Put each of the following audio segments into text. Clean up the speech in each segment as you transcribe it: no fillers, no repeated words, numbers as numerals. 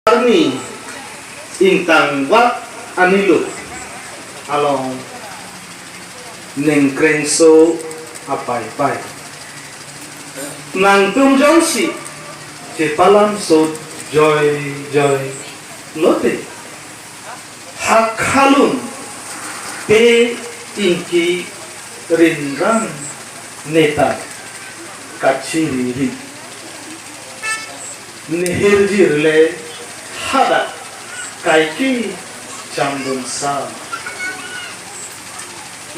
Army Ingtang wat anilu along nengkreng so apai nang tum jongsi cepalam so joy lote hak halun pe inki rinrang neta kaciri Hirjir le hada kaiki cambung sa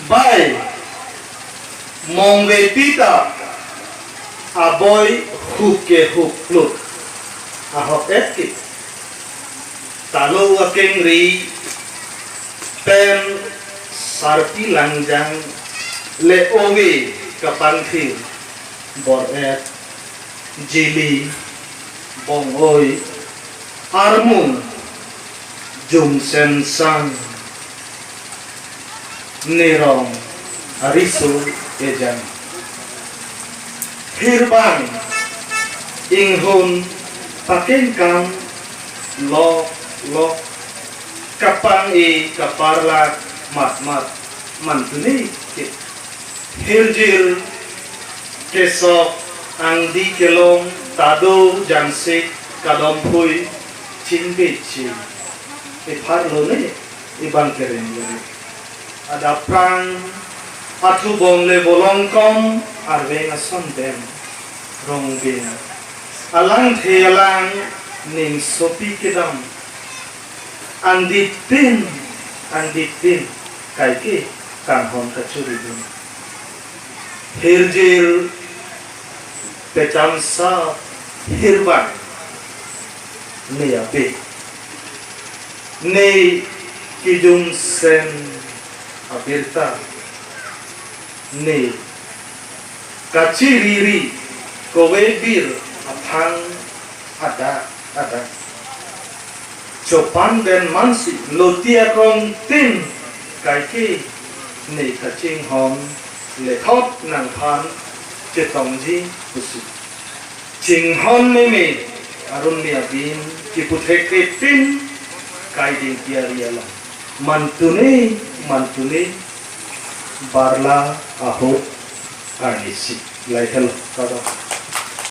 Bey mongwe pita aboy huke huklut ahok etki talo wakeng ri pen sarpi langjang le owe kapangthir boret jili bong oi armung jum sen sang nerong arisu ejang hirbang inghun pakengkang lo kapang kaparlak mat mantuni hirjir kesok angdi kelong tado jansik kadom pui cingbici ipar lo ne ibang keren ada prang atu bong le bolongkom arweng asam dem rong bina alang thelang ning sopi kedam anditin kaiki kanghon kacuri dun hirjir pecam sa hirbang ne ape ne kijum sen abirta ne kaciriri kowe bir aphang ada copan dan mansi lotia kong tin kaiki ne kacing hom le thot nang phan chetong ji pusi ching hon me arun nia bin ki puthek tin kai din tiariala mantune barla aho anisi lai hello kada